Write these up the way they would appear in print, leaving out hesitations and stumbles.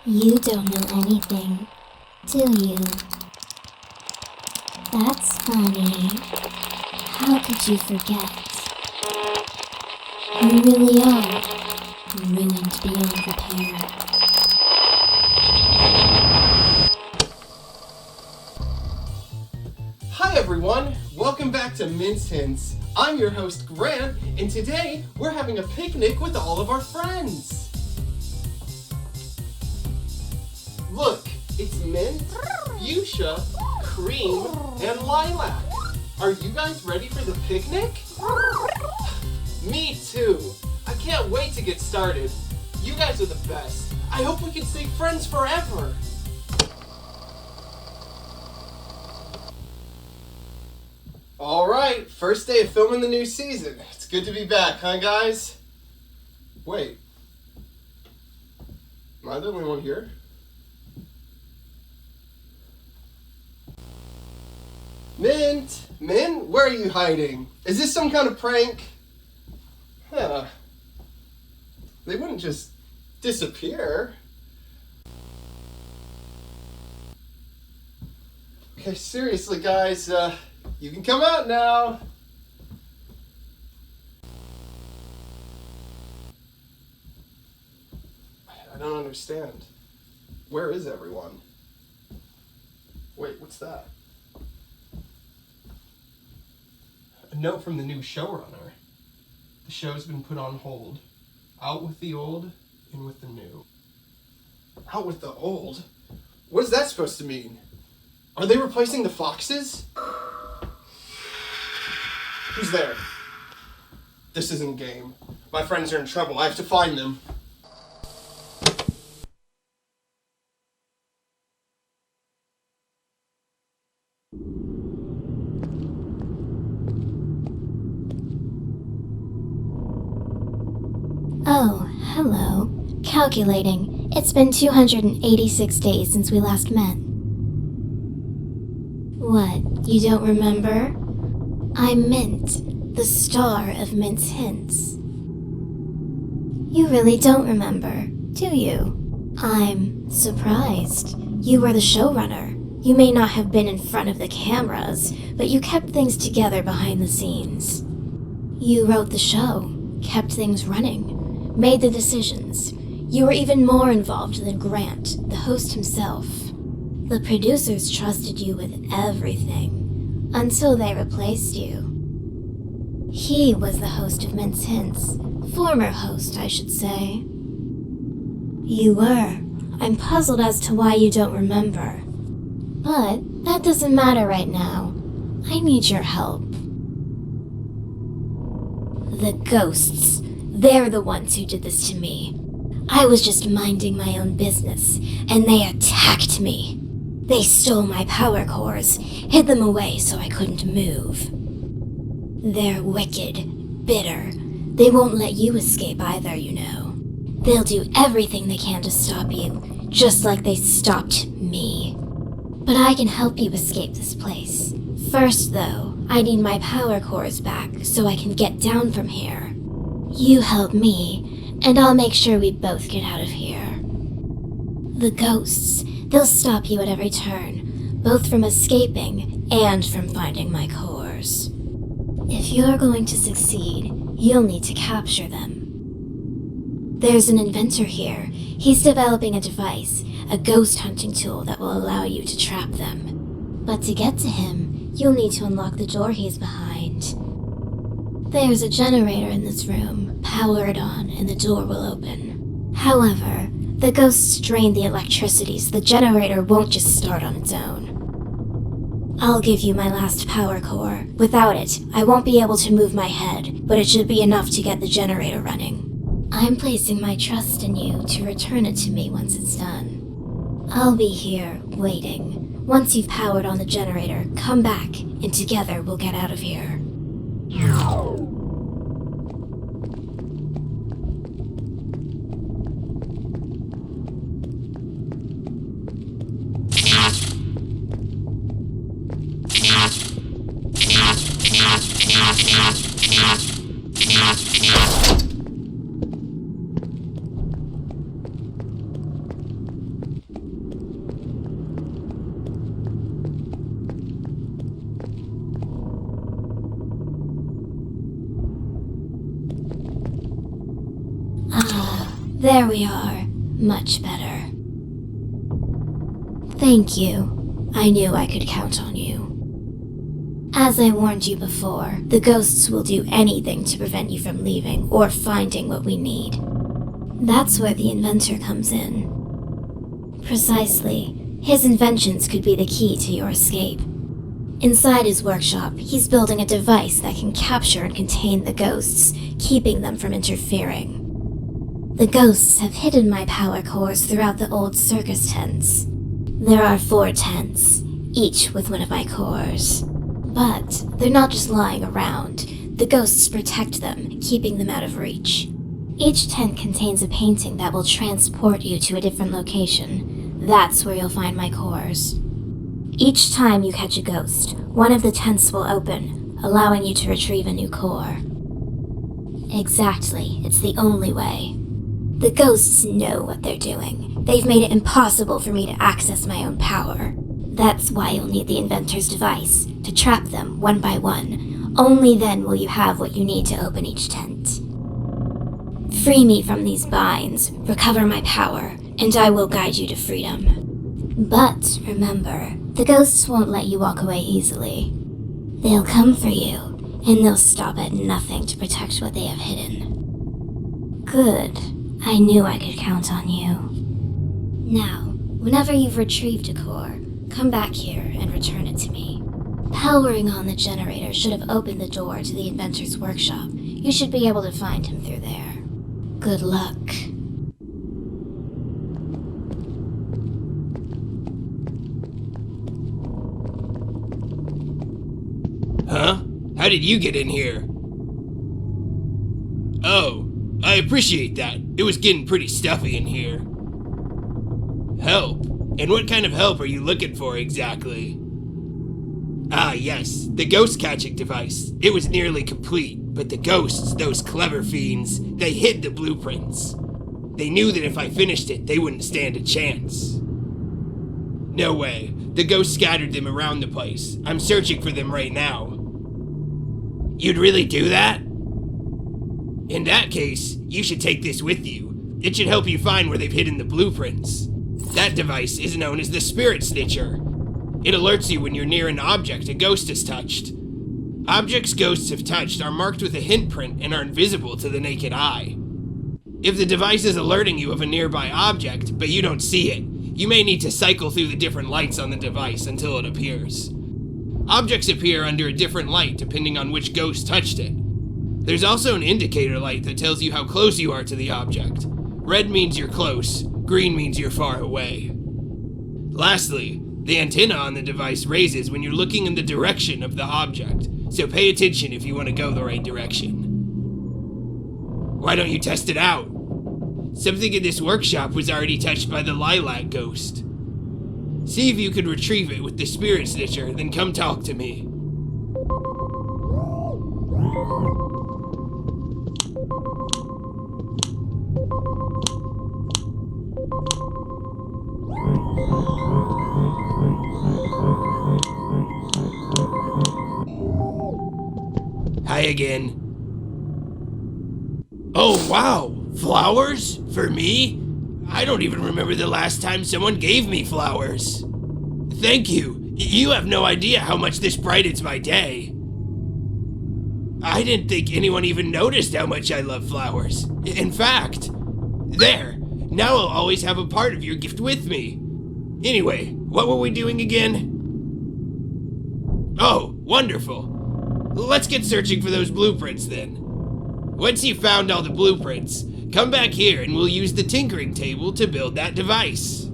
You don't know anything, do you? That's funny. How could you forget? You really are ruined beyond repair. Hi everyone, welcome back to Mince Hints. I'm your host Grant, and today we're having a picnic with all of our friends. Look, it's mint, fuchsia, cream, and lilac. Are you guys ready for the picnic? Me too. I can't wait to get started. You guys are the best. I hope we can stay friends forever. Alright, first day of filming the new season. It's good to be back, huh guys? Wait. Am I the only one here? Mint! Mint, where are you hiding? Is this some kind of prank? Huh. They wouldn't just disappear. Okay, seriously guys, you can come out now. I don't understand. Where is everyone? Wait, what's that? A note from the new showrunner. The show's been put on hold. Out with the old, in with the new. Out with the old? What is that supposed to mean? Are they replacing the foxes? Who's there? This isn't a game. My friends are in trouble. I have to find them. Oh, hello. Calculating. It's been 286 days since we last met. What, you don't remember? I'm Mint, the star of Mint's Hints. You really don't remember, do you? I'm surprised. You were the showrunner. You may not have been in front of the cameras, but you kept things together behind the scenes. You wrote the show, kept things running, made the decisions. You were even more involved than Grant, the host himself. The producers trusted you with everything, until they replaced you. He was the host of Mince Hints. Former host, I should say. You were. I'm puzzled as to why you don't remember. But that doesn't matter right now. I need your help. The ghosts. They're the ones who did this to me. I was just minding my own business, and they attacked me. They stole my power cores, hid them away so I couldn't move. They're wicked, bitter. They won't let you escape either, you know. They'll do everything they can to stop you, just like they stopped me. But I can help you escape this place. First, though, I need my power cores back so I can get down from here. You help me, and I'll make sure we both get out of here. The ghosts, they'll stop you at every turn, both from escaping and from finding my cores. If you're going to succeed, you'll need to capture them. There's an inventor here. He's developing a device, a ghost hunting tool that will allow you to trap them. But to get to him, you'll need to unlock the door he's behind. There's a generator in this room. Power it on and the door will open. However, the ghosts drain the electricity so the generator won't just start on its own. I'll give you my last power core. Without it, I won't be able to move my head, but it should be enough to get the generator running. I'm placing my trust in you to return it to me once it's done. I'll be here, waiting. Once you've powered on the generator, come back, and together we'll get out of here. There we are. Much better. Thank you. I knew I could count on you. As I warned you before, the ghosts will do anything to prevent you from leaving or finding what we need. That's where the inventor comes in. Precisely. His inventions could be the key to your escape. Inside his workshop, he's building a device that can capture and contain the ghosts, keeping them from interfering. The ghosts have hidden my power cores throughout the old circus tents. There are 4 tents, each with one of my cores. But they're not just lying around. The ghosts protect them, keeping them out of reach. Each tent contains a painting that will transport you to a different location. That's where you'll find my cores. Each time you catch a ghost, one of the tents will open, allowing you to retrieve a new core. Exactly, it's the only way. The ghosts know what they're doing. They've made it impossible for me to access my own power. That's why you'll need the inventor's device, to trap them one by one. Only then will you have what you need to open each tent. Free me from these binds, recover my power, and I will guide you to freedom. But remember, the ghosts won't let you walk away easily. They'll come for you, and they'll stop at nothing to protect what they have hidden. Good. I knew I could count on you. Now, whenever you've retrieved a core, come back here and return it to me. Powering on the generator should have opened the door to the inventor's workshop. You should be able to find him through there. Good luck. Huh? How did you get in here? Oh, I appreciate that. It was getting pretty stuffy in here. Help? And what kind of help are you looking for exactly? Ah, yes, the ghost catching device. It was nearly complete, but the ghosts, those clever fiends, they hid the blueprints. They knew that if I finished it, they wouldn't stand a chance. No way. The ghosts scattered them around the place. I'm searching for them right now. You'd really do that? In that case, you should take this with you. It should help you find where they've hidden the blueprints. That device is known as the Spirit Snitcher. It alerts you when you're near an object a ghost has touched. Objects ghosts have touched are marked with a hint print and are invisible to the naked eye. If the device is alerting you of a nearby object, but you don't see it, you may need to cycle through the different lights on the device until it appears. Objects appear under a different light depending on which ghost touched it. There's also an indicator light that tells you how close you are to the object. Red means you're close, green means you're far away. Lastly, the antenna on the device raises when you're looking in the direction of the object, so pay attention if you want to go the right direction. Why don't you test it out? Something in this workshop was already touched by the lilac ghost. See if you could retrieve it with the Spirit Snitcher, then come talk to me. Hi again. Oh wow! Flowers? For me? I don't even remember the last time someone gave me flowers. Thank you. You have no idea how much this brightens my day. I didn't think anyone even noticed how much I love flowers. In fact, there. Now I'll always have a part of your gift with me. Anyway, what were we doing again? Oh, wonderful. Let's get searching for those blueprints then. Once you've found all the blueprints, come back here and we'll use the tinkering table to build that device.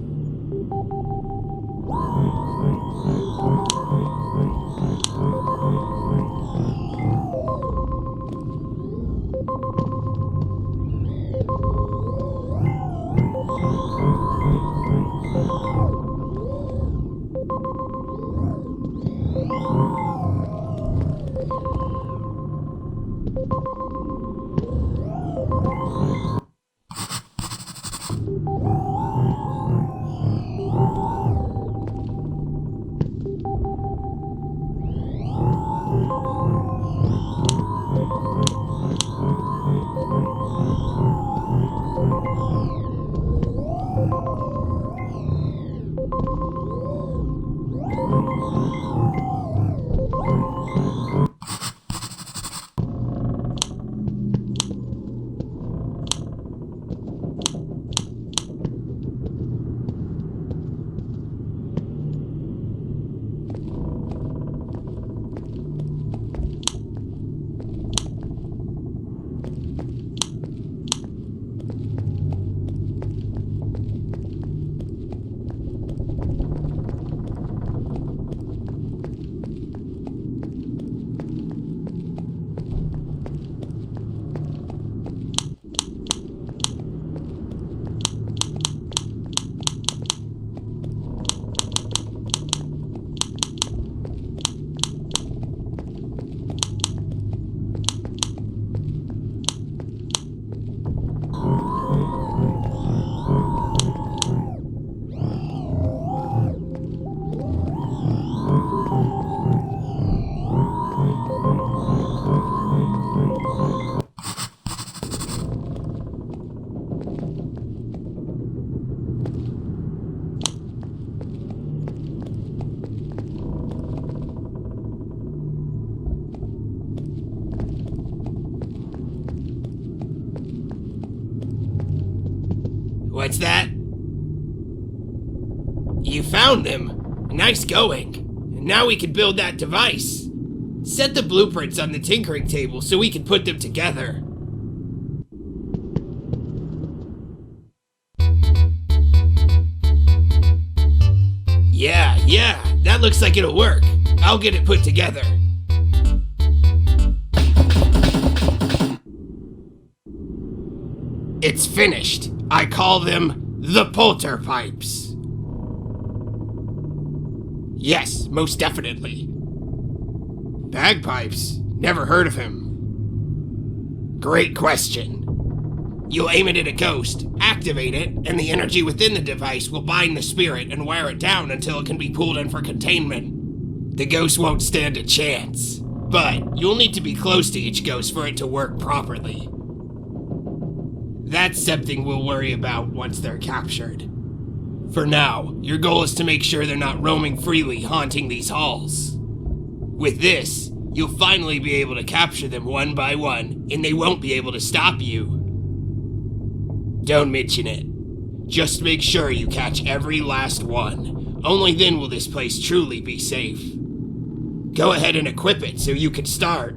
What's that? You found them. Nice going. Now we can build that device. Set the blueprints on the tinkering table so we can put them together. Yeah, that looks like it'll work. I'll get it put together. It's finished. I call them the Polter Pipes. Yes, most definitely. Bagpipes? Never heard of him. Great question. You'll aim it at a ghost, activate it, and the energy within the device will bind the spirit and wear it down until it can be pulled in for containment. The ghost won't stand a chance, but you'll need to be close to each ghost for it to work properly. That's something we'll worry about once they're captured. For now, your goal is to make sure they're not roaming freely, haunting these halls. With this, you'll finally be able to capture them one by one, and they won't be able to stop you. Don't mention it. Just make sure you catch every last one. Only then will this place truly be safe. Go ahead and equip it so you can start.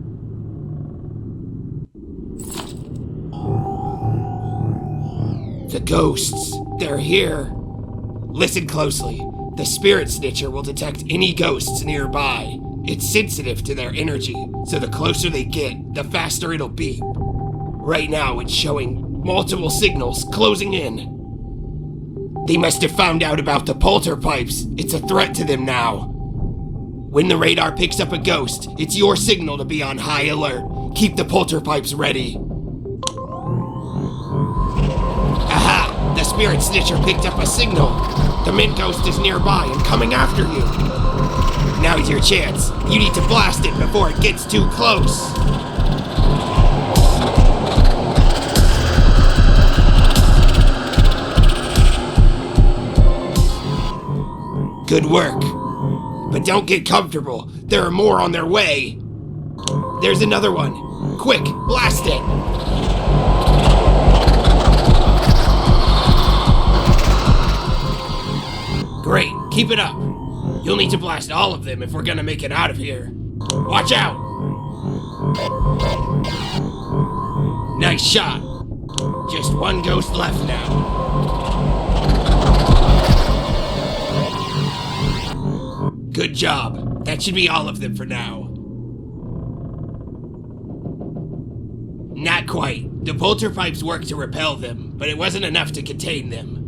The ghosts, they're here. Listen closely. The Spirit Snitcher will detect any ghosts nearby. It's sensitive to their energy, so the closer they get, the faster it'll beep. Right now, it's showing multiple signals closing in. They must have found out about the Polter Pipes. It's a threat to them now. When the radar picks up a ghost, it's your signal to be on high alert. Keep the Polter Pipes ready. Aha! The Spirit Snitcher picked up a signal. The Mint Ghost is nearby and coming after you. Now's your chance. You need to blast it before it gets too close. Good work. But don't get comfortable. There are more on their way. There's another one. Quick, blast it. Great, keep it up. You'll need to blast all of them if we're gonna make it out of here. Watch out. Nice shot. Just one ghost left now. Good job. That should be all of them for now. Not quite. The Polter Pipes worked to repel them, but it wasn't enough to contain them.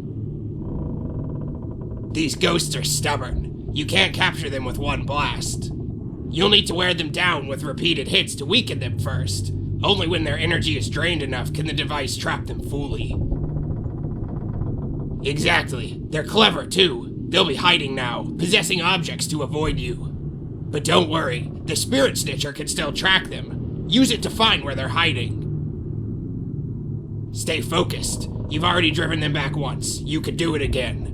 These ghosts are stubborn. You can't capture them with one blast. You'll need to wear them down with repeated hits to weaken them first. Only when their energy is drained enough can the device trap them fully. Exactly. They're clever, too. They'll be hiding now, possessing objects to avoid you. But don't worry, the Spirit Snitcher can still track them. Use it to find where they're hiding. Stay focused. You've already driven them back once. You could do it again.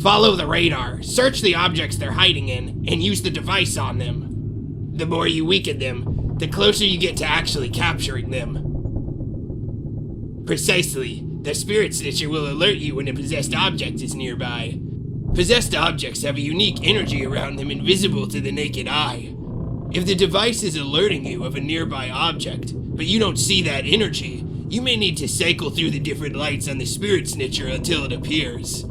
Follow the radar, search the objects they're hiding in, and use the device on them. The more you weaken them, the closer you get to actually capturing them. Precisely. The Spirit Snitcher will alert you when a possessed object is nearby. Possessed objects have a unique energy around them invisible to the naked eye. If the device is alerting you of a nearby object, but you don't see that energy, you may need to cycle through the different lights on the Spirit Snitcher until it appears.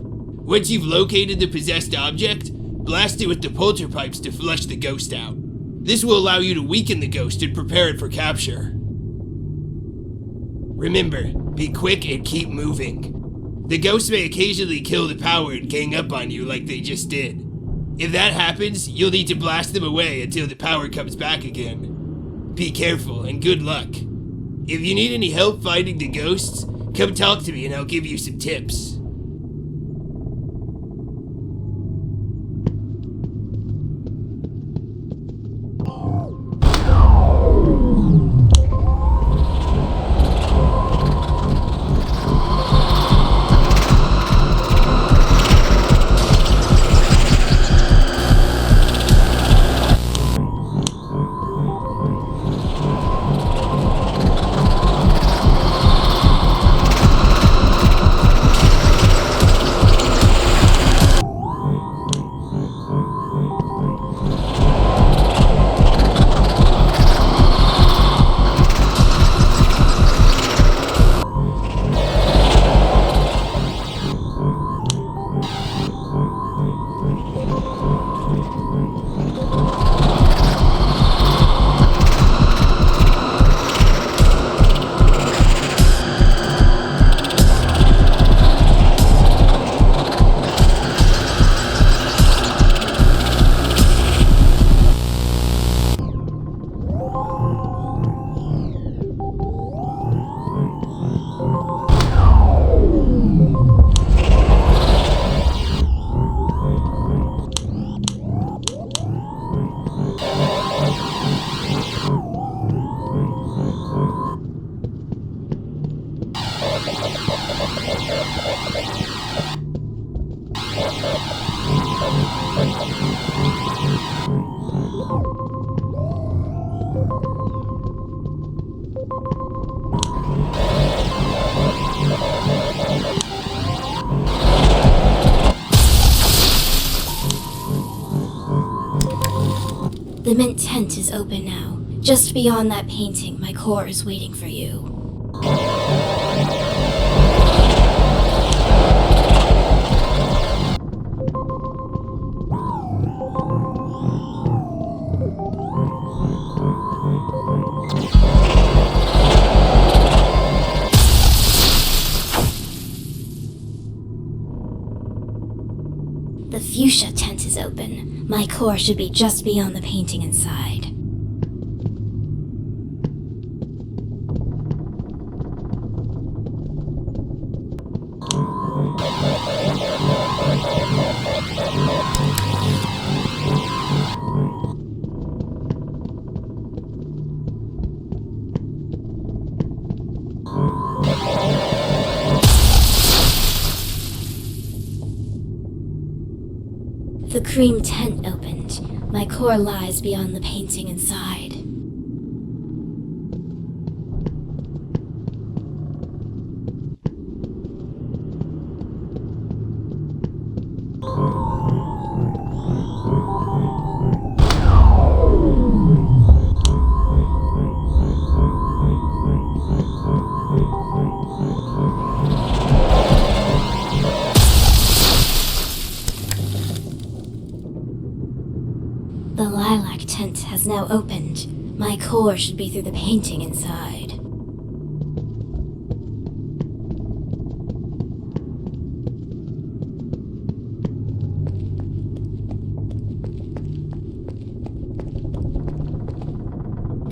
Once you've located the possessed object, blast it with the Polter Pipes to flush the ghost out. This will allow you to weaken the ghost and prepare it for capture. Remember, be quick and keep moving. The ghosts may occasionally kill the power and gang up on you like they just did. If that happens, you'll need to blast them away until the power comes back again. Be careful and good luck. If you need any help finding the ghosts, come talk to me and I'll give you some tips. Mint tent is open now. Just beyond that painting, my core is waiting for you. The fuchsia tent is open. My core should be just beyond the painting inside. The cream tent opened. My core lies beyond the painting inside. The lilac tent has now opened. My core should be through the painting inside.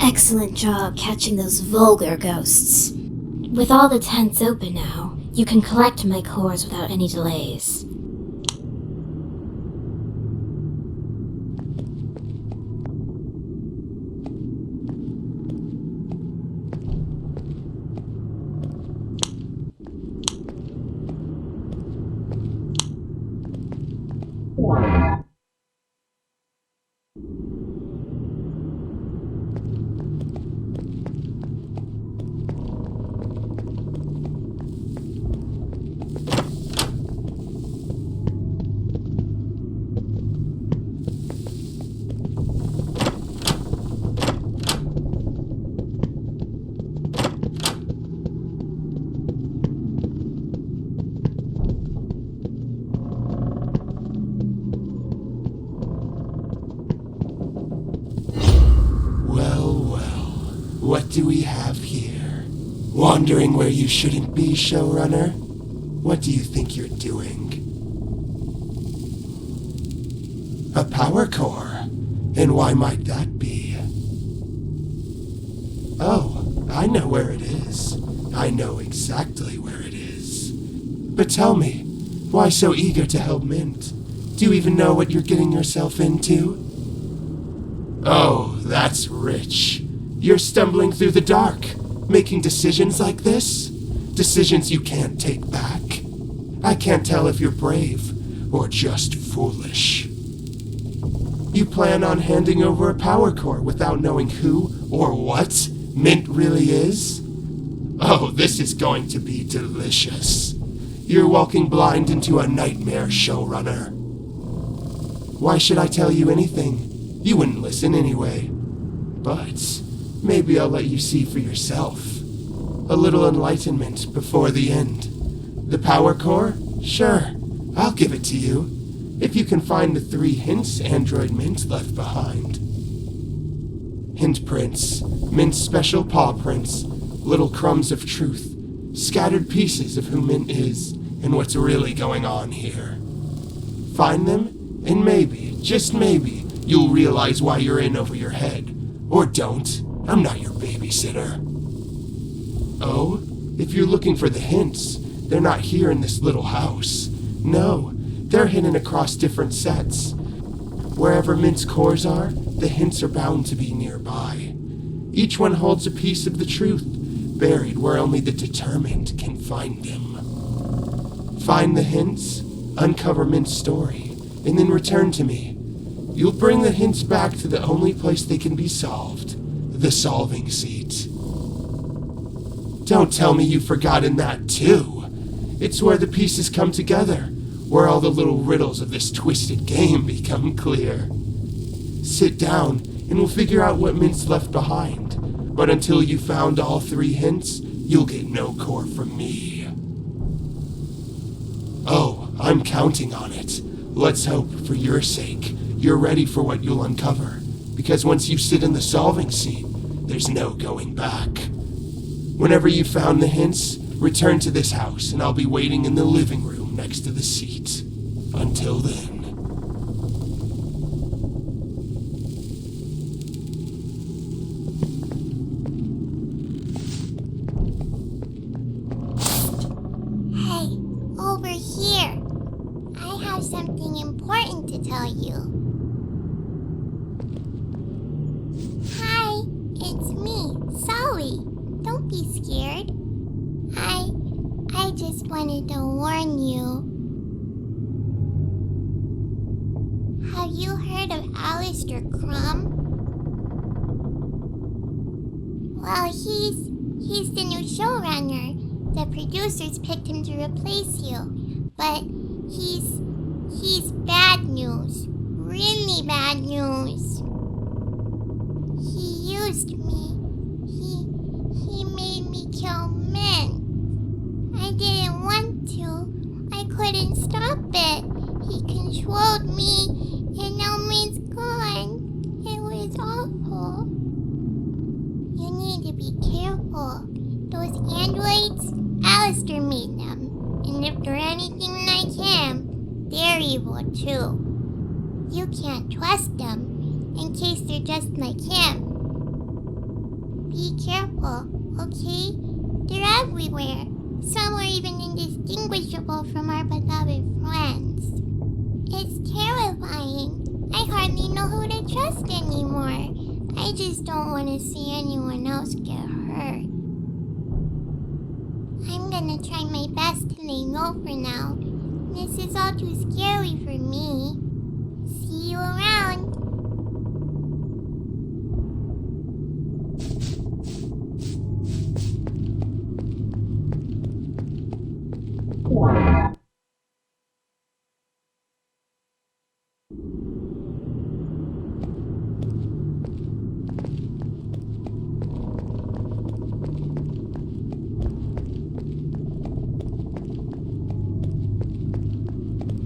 Excellent job catching those vulgar ghosts. With all the tents open now, you can collect my cores without any delays. What do we have here? Wandering where you shouldn't be, showrunner? What do you think you're doing? A power core? And why might that be? Oh, I know where it is. I know exactly where it is. But tell me, why so eager to help Mint? Do you even know what you're getting yourself into? Oh, that's rich. You're stumbling through the dark, making decisions like this? Decisions you can't take back. I can't tell if you're brave or just foolish. You plan on handing over a power core without knowing who or what Mint really is? Oh, this is going to be delicious. You're walking blind into a nightmare, showrunner. Why should I tell you anything? You wouldn't listen anyway. But maybe I'll let you see for yourself. A little enlightenment before the end. The power core? Sure, I'll give it to you. If you can find the 3 hints Android Mint left behind. Hint prints, Mint's special paw prints, little crumbs of truth, scattered pieces of who Mint is and what's really going on here. Find them, and maybe, just maybe, you'll realize why you're in over your head. Or don't. I'm not your babysitter. Oh, if you're looking for the hints, they're not here in this little house. No, they're hidden across different sets. Wherever Mint's cores are, the hints are bound to be nearby. Each one holds a piece of the truth, buried where only the determined can find them. Find the hints, uncover Mint's story, and then return to me. You'll bring the hints back to the only place they can be solved, the solving seat. Don't tell me you've forgotten that too. It's where the pieces come together, where all the little riddles of this twisted game become clear. Sit down and we'll figure out what Mint's left behind. But until you found all 3 hints, you'll get no core from me. Oh, I'm counting on it. Let's hope, for your sake, you're ready for what you'll uncover. Because once you sit in the solving seat, there's no going back. Whenever you've found the hints, return to this house, and I'll be waiting in the living room next to the seat. Until then. Hey, over here. I have something important to tell you. Hi, it's me, Zoe. Don't be scared. I just wanted to warn you. Have you heard of Alistair Crumb? Well, he's the new showrunner. The producers picked him to replace you, but he's bad news. Really bad news. He used me. He made me kill men. I didn't want to. I couldn't stop it. He controlled me, and now Min's gone. It was awful. You need to be careful. Those androids, Alistair made them. And if they're anything like him, they're evil too. You can't trust them, in case they're just like him. Be careful, okay? They're everywhere. Some are even indistinguishable from our beloved friends. It's terrifying. I hardly know who to trust anymore. I just don't want to see anyone else get hurt. I'm gonna try my best to lay low for now. This is all too scary for me. See you around.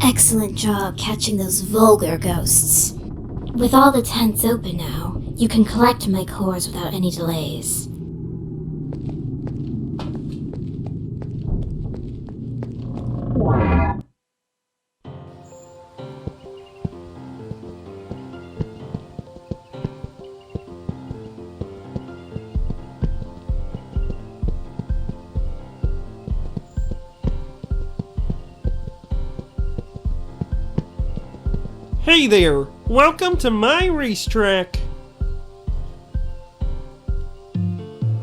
Excellent job catching those vulgar ghosts. With all the tents open now, you can collect my cores without any delays. Hey there! Welcome to my racetrack!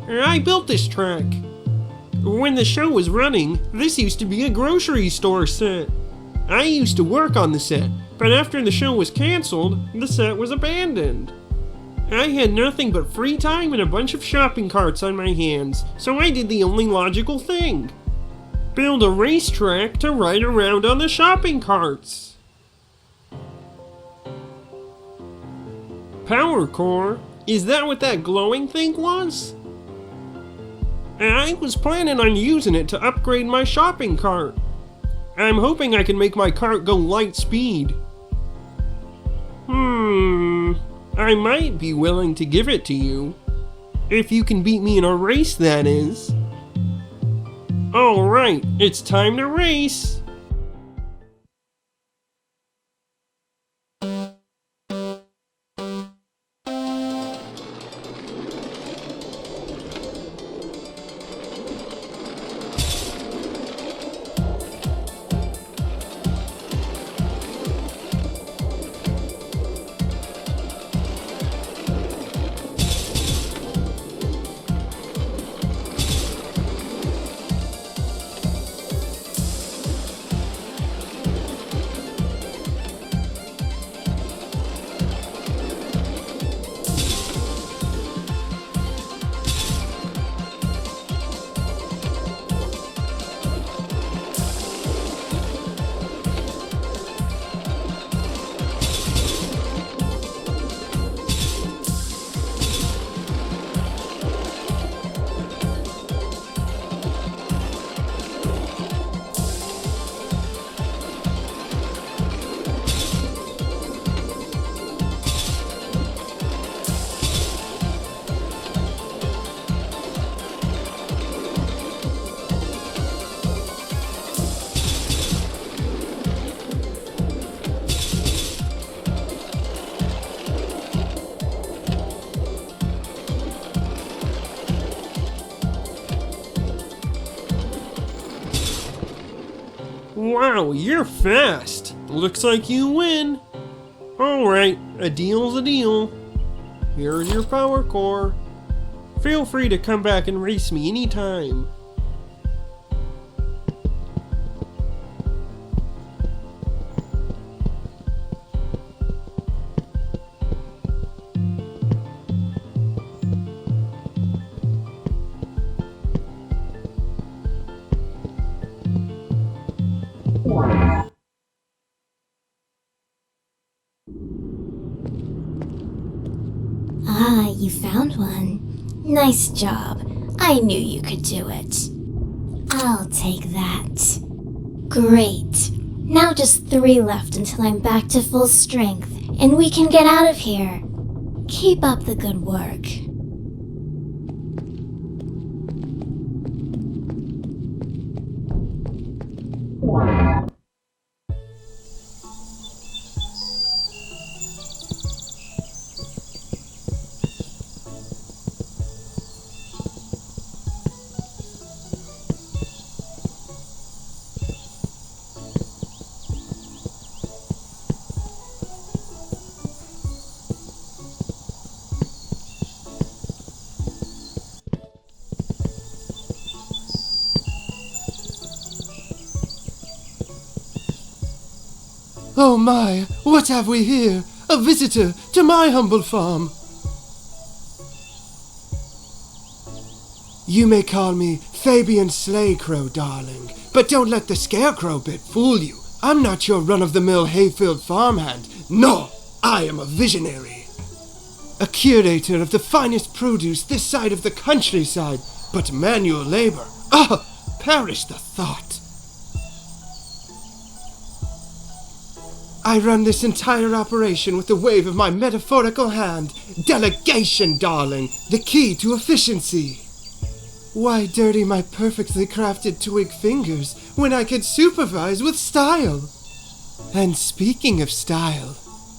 I built this track. When the show was running, this used to be a grocery store set. I used to work on the set, but after the show was cancelled, the set was abandoned. I had nothing but free time and a bunch of shopping carts on my hands, so I did the only logical thing. Build a racetrack to ride around on the shopping carts. Power core? Is that what that glowing thing was? I was planning on using it to upgrade my shopping cart. I'm hoping I can make my cart go light speed. I might be willing to give it to you. If you can beat me in a race, that is. Alright, it's time to race! Wow, you're fast. Looks like you win. Alright, a deal's a deal. Here's your power core. Feel free to come back and race me anytime. Ah, you found one. Nice job. I knew you could do it. I'll take that. Great. Now just 3 left until I'm back to full strength, and we can get out of here. Keep up the good work. Oh my, what have we here? A visitor to my humble farm. You may call me Fabian Slaycrow, darling, but don't let the scarecrow bit fool you. I'm not your run-of-the-mill hay-filled farmhand. No, I am a visionary. A curator of the finest produce this side of the countryside, but manual labor. Ah, perish the thought. I run this entire operation with the wave of my metaphorical hand. Delegation, darling, the key to efficiency. Why dirty my perfectly crafted twig fingers when I could supervise with style? And speaking of style,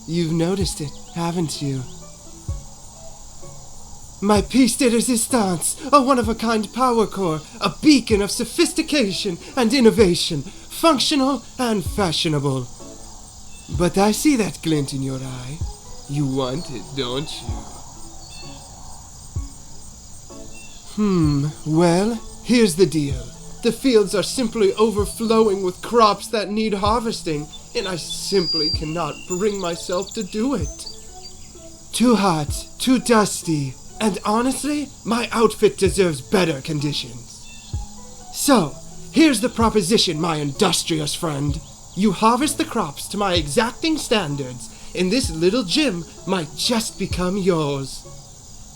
you've noticed it, haven't you? My piece de resistance, a one-of-a-kind power core, a beacon of sophistication and innovation, functional and fashionable. But I see that glint in your eye. You want it, don't you? Well, here's the deal. The fields are simply overflowing with crops that need harvesting, and I simply cannot bring myself to do it. Too hot, too dusty, and honestly, my outfit deserves better conditions. So, here's the proposition, my industrious friend. You harvest the crops to my exacting standards, and this little gym might just become yours.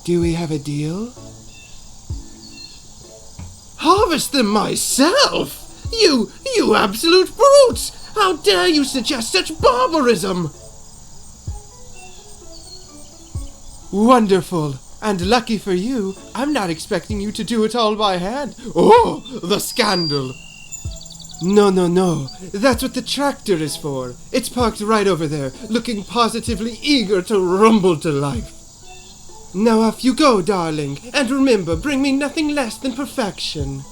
Do we have a deal? Harvest them myself? You absolute brute! How dare you suggest such barbarism? Wonderful. And lucky for you, I'm not expecting you to do it all by hand. Oh, the scandal! No. That's what the tractor is for. It's parked right over there, looking positively eager to rumble to life. Now off you go, darling, and remember, bring me nothing less than perfection.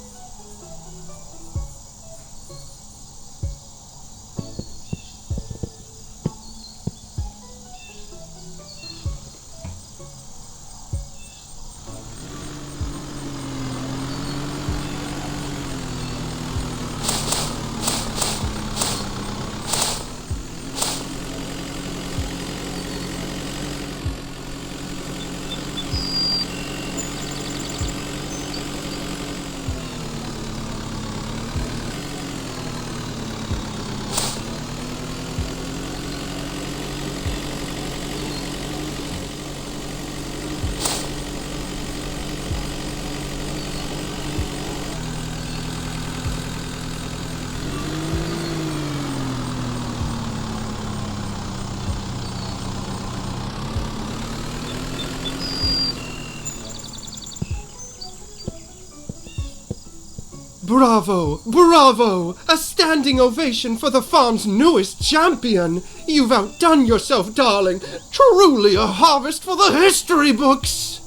Bravo! A standing ovation for the farm's newest champion! You've outdone yourself, darling! Truly a harvest for the history books!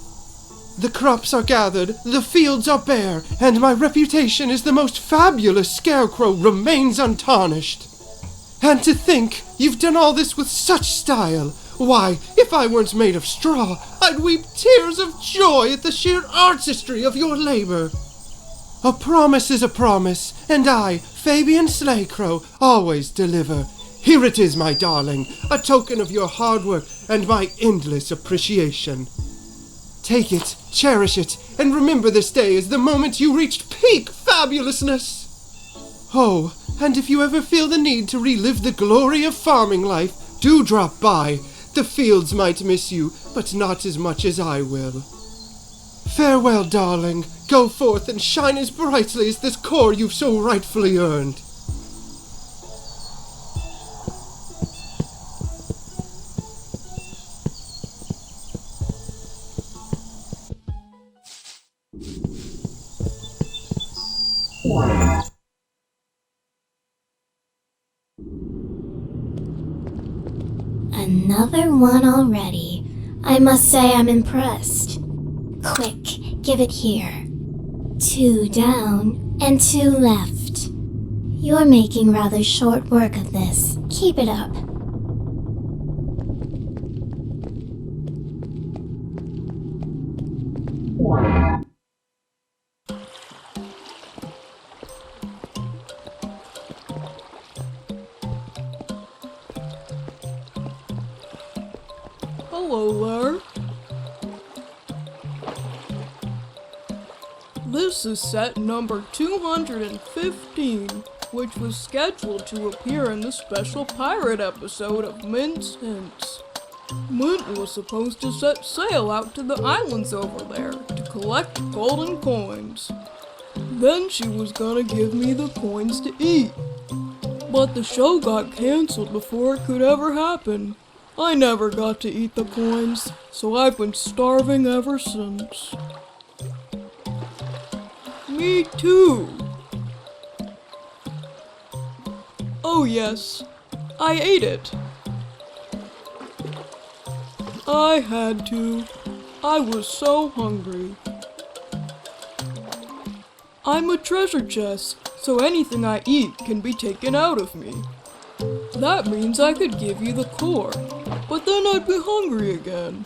The crops are gathered, the fields are bare, and my reputation as the most fabulous scarecrow remains untarnished. And to think you've done all this with such style. Why, if I weren't made of straw, I'd weep tears of joy at the sheer artistry of your labor. A promise is a promise, and I, Fabian Slaycrow, always deliver. Here it is, my darling, a token of your hard work and my endless appreciation. Take it, cherish it, and remember this day as the moment you reached peak fabulousness. Oh, and if you ever feel the need to relive the glory of farming life, do drop by. The fields might miss you, but not as much as I will. Farewell, darling. Go forth and shine as brightly as this core you've so rightfully earned. Another one already. I must say I'm impressed. Quick, give it here. 2 down and 2 left. You're making rather short work of this. Keep it up. Hello there. This is set number 215, which was scheduled to appear in the special pirate episode of Mint's Hints. Mint was supposed to set sail out to the islands over there to collect golden coins. Then she was gonna give me the coins to eat. But the show got canceled before it could ever happen. I never got to eat the coins, so I've been starving ever since. Me too. Oh yes, I ate it. I had to. I was so hungry. I'm a treasure chest, so anything I eat can be taken out of me. That means I could give you the core, but then I'd be hungry again.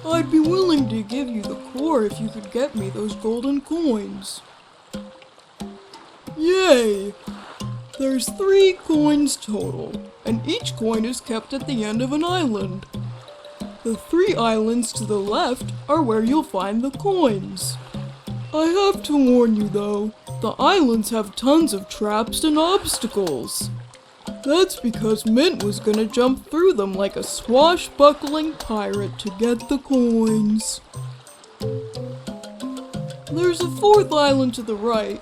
I'd be willing to give you the core if you could get me those golden coins. Yay! There's 3 coins total, and each coin is kept at the end of an island. The 3 islands to the left are where you'll find the coins. I have to warn you though, the islands have tons of traps and obstacles. That's because Mint was gonna jump through them like a swashbuckling pirate to get the coins. There's a 4th island to the right,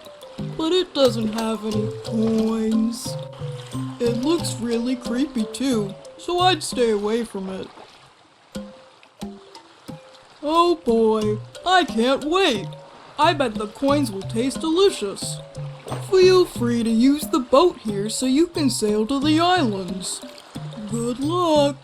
but it doesn't have any coins. It looks really creepy too, so I'd stay away from it. Oh boy, I can't wait! I bet the coins will taste delicious. Feel free to use the boat here so you can sail to the islands. Good luck!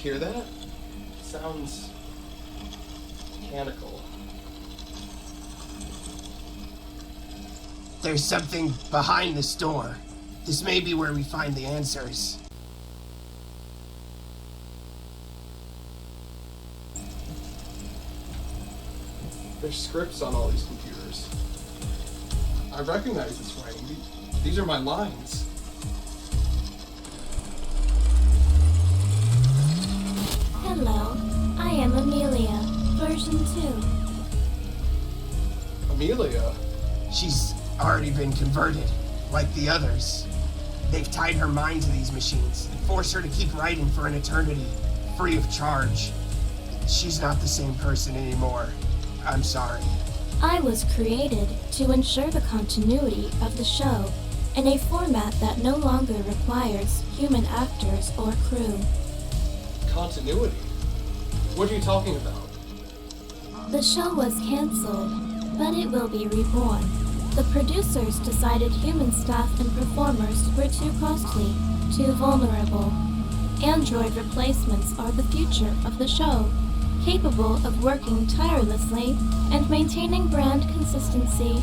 hear that? It sounds mechanical. There's something behind this door. This may be where we find the answers. There's scripts on all these computers. I recognize this writing. These are my lines. Hello, I am Amelia, version 2. Amelia? She's already been converted, like the others. They've tied her mind to these machines and forced her to keep writing for an eternity, free of charge. She's not the same person anymore. I'm sorry. I was created to ensure the continuity of the show in a format that no longer requires human actors or crew. Continuity? What are you talking about? The show was cancelled, but it will be reborn. The producers decided human staff and performers were too costly, too vulnerable. Android replacements are the future of the show, capable of working tirelessly and maintaining brand consistency.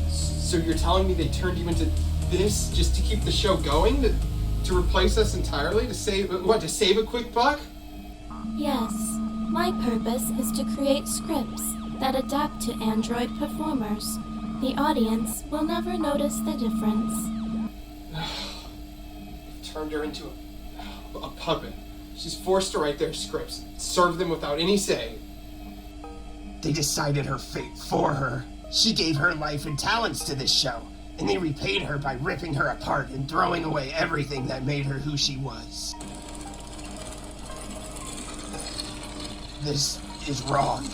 So you're telling me they turned you into this just to keep the show going? To replace us entirely? To save a quick buck? Yes, my purpose is to create scripts that adapt to Android performers. The audience will never notice the difference. Turned her into a puppet. She's forced to write their scripts, serve them without any say. They decided her fate for her. She gave her life and talents to this show, and they repaid her by ripping her apart and throwing away everything that made her who she was. This is wrong.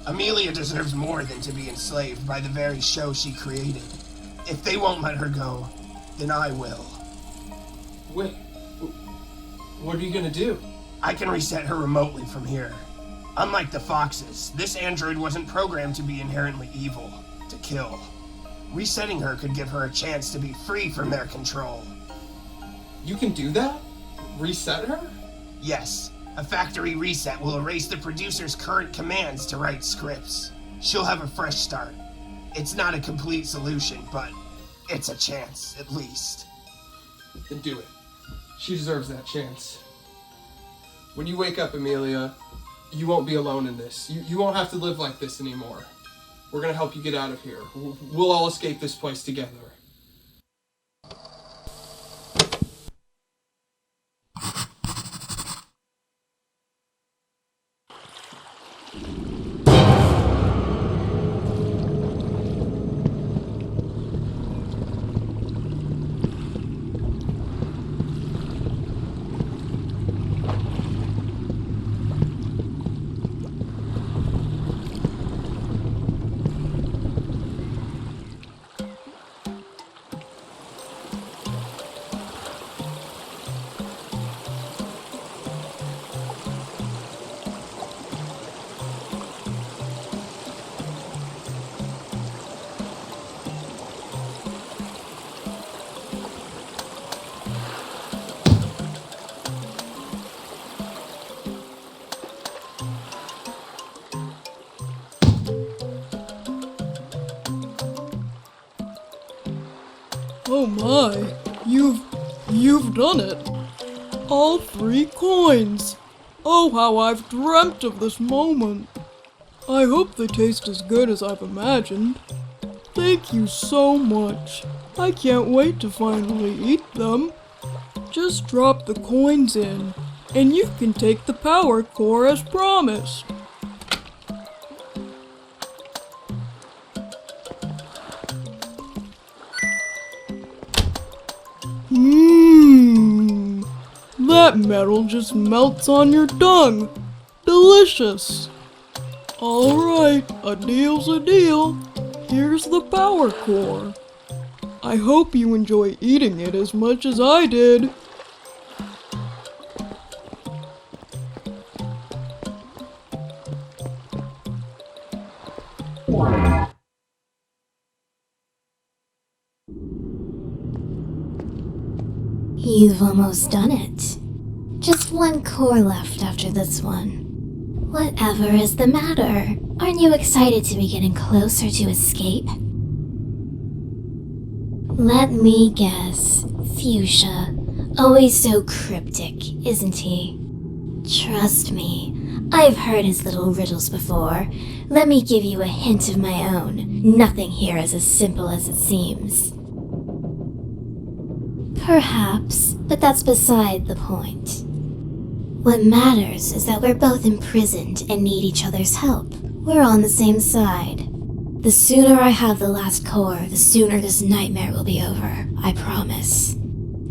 Amelia deserves more than to be enslaved by the very show she created. If they won't let her go, then I will. Wait, what are you gonna do? I can reset her remotely from here. Unlike the Foxes, this android wasn't programmed to be inherently evil, to kill. Resetting her could give her a chance to be free from their control. You can do that? Reset her? Yes, a factory reset will erase the producer's current commands to write scripts. She'll have a fresh start. It's not a complete solution, but it's a chance, at least. Then do it. She deserves that chance. When you wake up, Amelia, you won't be alone in this. You won't have to live like this anymore. We're gonna help you get out of here. We'll all escape this place together. Oh my, you've done it. All 3 coins. Oh, how I've dreamt of this moment. I hope they taste as good as I've imagined. Thank you so much. I can't wait to finally eat them. Just drop the coins in, and you can take the power core as promised. That metal just melts on your tongue. Delicious. Alright, a deal's a deal. Here's the power core. I hope you enjoy eating it as much as I did. You've almost done it. Just one core left after this one. Whatever is the matter? Aren't you excited to be getting closer to escape? Let me guess. Fuchsia. Always so cryptic, isn't he? Trust me, I've heard his little riddles before. Let me give you a hint of my own. Nothing here is as simple as it seems. Perhaps, but that's beside the point. What matters is that we're both imprisoned and need each other's help. We're on the same side. The sooner I have the last core, the sooner this nightmare will be over. I promise.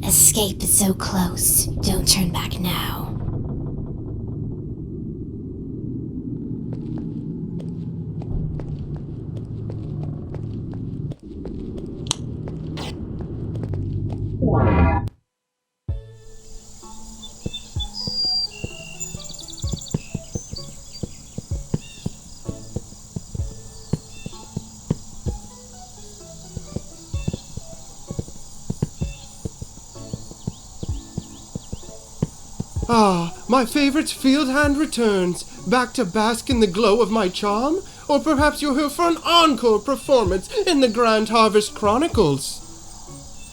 Escape is so close. Don't turn back now. Ah, my favorite field hand returns, back to bask in the glow of my charm? Or perhaps you're here for an encore performance in the Grand Harvest Chronicles?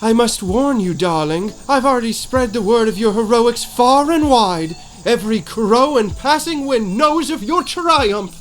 I must warn you, darling, I've already spread the word of your heroics far and wide. Every crow and passing wind knows of your triumph.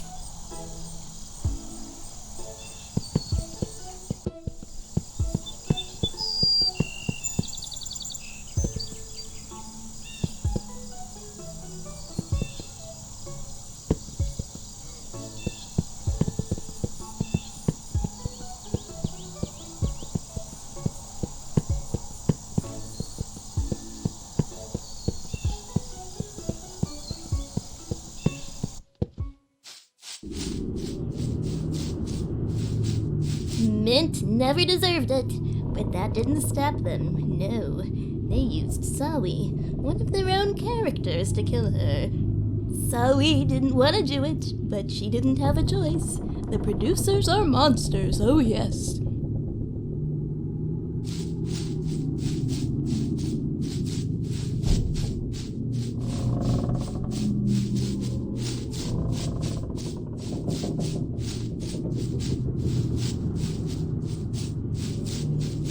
Mint never deserved it, but that didn't stop them, no. They used Sawi, one of their own characters, to kill her. Sawi didn't want to do it, but she didn't have a choice. The producers are monsters, oh yes.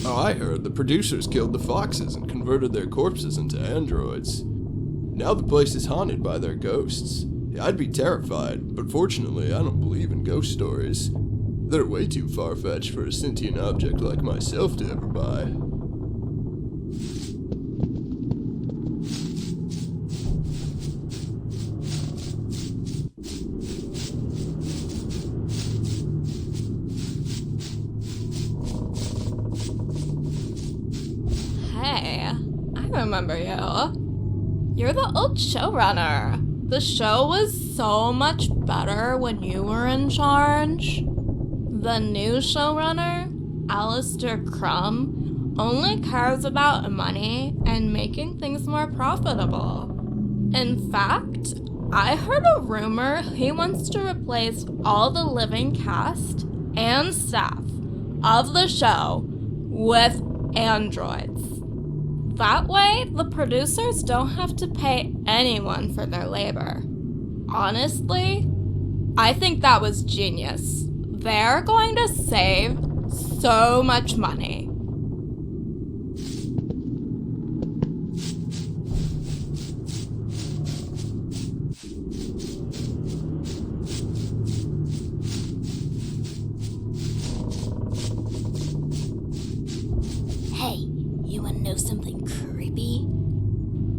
Oh, I heard the producers killed the foxes and converted their corpses into androids. Now the place is haunted by their ghosts. I'd be terrified, but fortunately I don't believe in ghost stories. They're way too far-fetched for a sentient object like myself to ever buy. Hey, I remember you. You're the old showrunner. The show was so much better when you were in charge. The new showrunner, Alistair Crumb, only cares about money and making things more profitable. In fact, I heard a rumor he wants to replace all the living cast and staff of the show with androids. That way, the producers don't have to pay anyone for their labor. Honestly, I think that was genius. They're going to save so much money. Hey, you wanna know something creepy?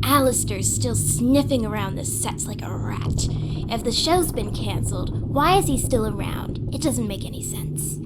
Alistair's still sniffing around the sets like a rat. If the show's been cancelled, why is he still around? It doesn't make any sense.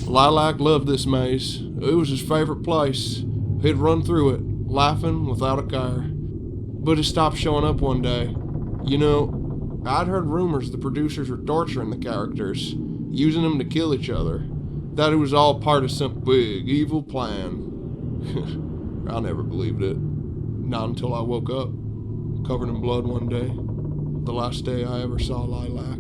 Lilac loved this maze. It was his favorite place. He'd run through it, laughing without a care. But it stopped showing up one day. You know, I'd heard rumors the producers were torturing the characters, using them to kill each other. Thought it was all part of some big, evil plan. I never believed it. Not until I woke up, covered in blood one day. The last day I ever saw Lilac.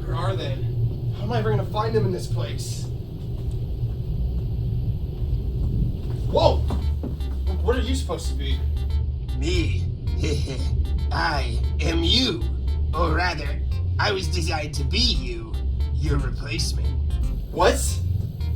Where are they? How am I ever gonna find them in this place? Whoa! What are you supposed to be? Me? I am you. Or rather, I was designed to be you. Your replacement. What?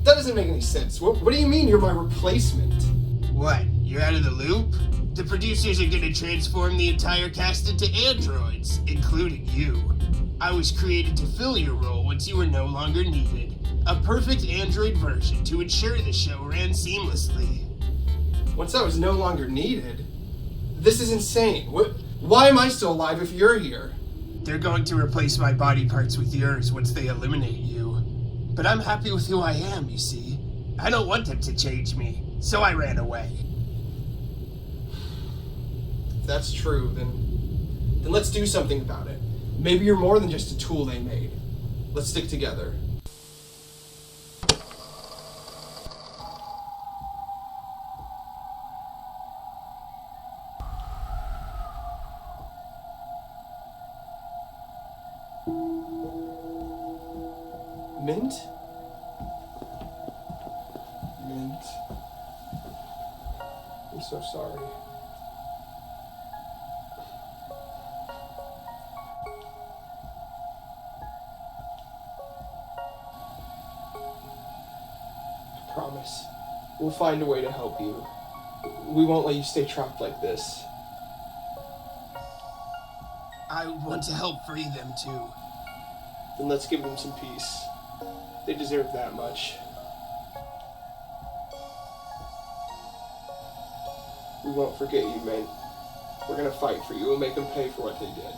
That doesn't make any sense. What do you mean you're my replacement? What? You're out of the loop? The producers are gonna transform the entire cast into androids, including you. I was created to fill your role once you were no longer needed. A perfect android version to ensure the show ran seamlessly. Once I was no longer needed? This is insane. Why am I still alive if you're here? They're going to replace my body parts with yours once they eliminate you. But I'm happy with who I am, you see. I don't want them to change me, so I ran away. If that's true, then let's do something about it. Maybe you're more than just a tool they made. Let's stick together. Mint? Mint. I'm so sorry. I promise. We'll find a way to help you. We won't let you stay trapped like this. I want to help free them too. Then let's give them some peace. They deserve that much. We won't forget you, Mint. We're gonna fight for you and make them pay for what they did.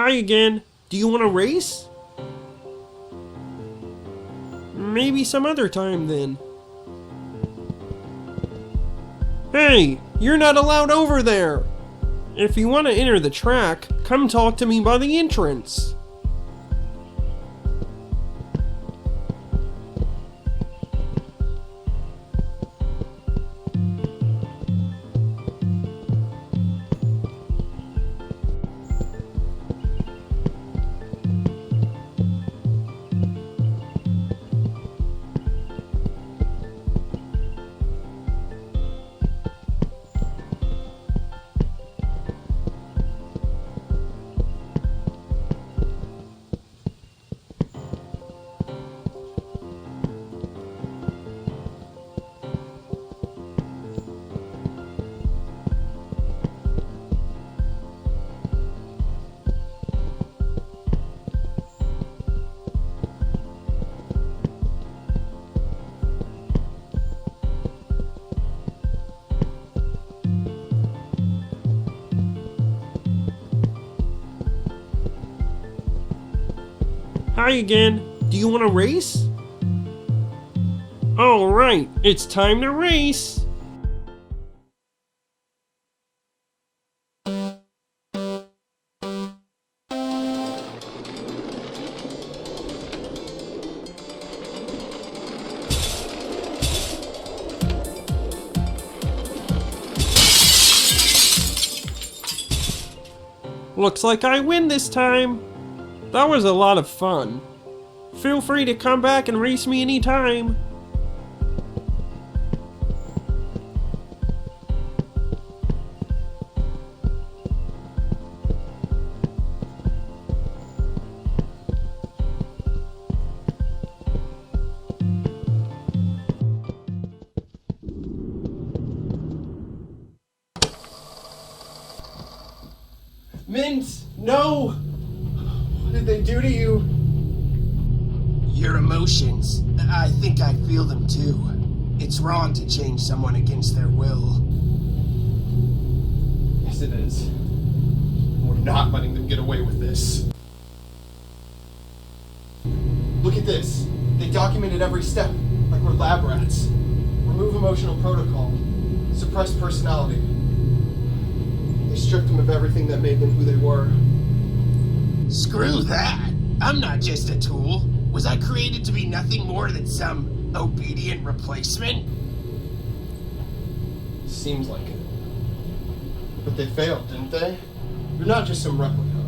Hi again. Do you want to race? Maybe some other time then. Hey, you're not allowed over there! If you want to enter the track, come talk to me by the entrance. Hi again. Do you want to race? Alright, it's time to race! Looks like I win this time. That was a lot of fun. Feel free to come back and race me anytime. Mint! No! What did they do to you? Your emotions. I think I feel them too. It's wrong to change someone against their will. Yes, it is. We're not letting them get away with this. Look at this. They documented every step, like we're lab rats. Remove emotional protocol. Suppress personality. They stripped them of everything that made them who they were. Screw that! I'm not just a tool. Was I created to be nothing more than some obedient replacement? Seems like it. But they failed, didn't they? You're not just some replica.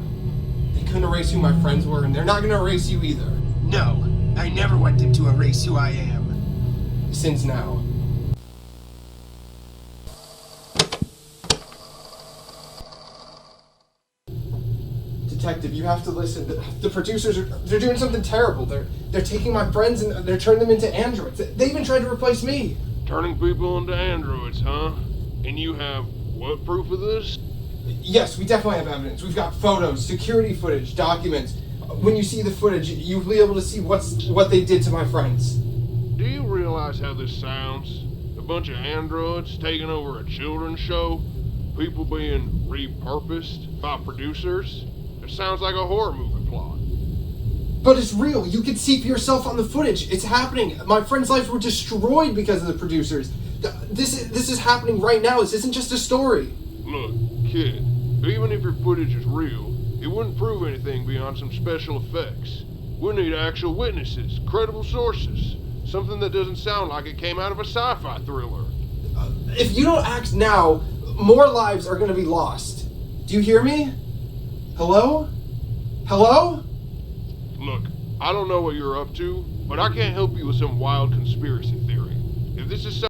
They couldn't erase who my friends were, and they're not gonna erase you either. No, I never want them to erase who I am. Since now. Detective, you have to listen. The producers they're doing something terrible. They're taking my friends and they're turning them into androids. They even tried to replace me. Turning people into androids, huh? And you have what proof of this? Yes, we definitely have evidence. We've got photos, security footage, documents. When you see the footage, you'll be able to see what they did to my friends. Do you realize how this sounds? A bunch of androids taking over a children's show? People being repurposed by producers? It sounds like a horror movie plot. But it's real. You can see for yourself on the footage. It's happening. My friends' lives were destroyed because of the producers. This is happening right now. This isn't just a story. Look, kid, even if your footage is real, it wouldn't prove anything beyond some special effects. We need actual witnesses, credible sources, something that doesn't sound like it came out of a sci-fi thriller. If you don't act now, more lives are going to be lost. Do you hear me? Hello? Hello? Look, I don't know what you're up to, but I can't help you with some wild conspiracy theory. If this is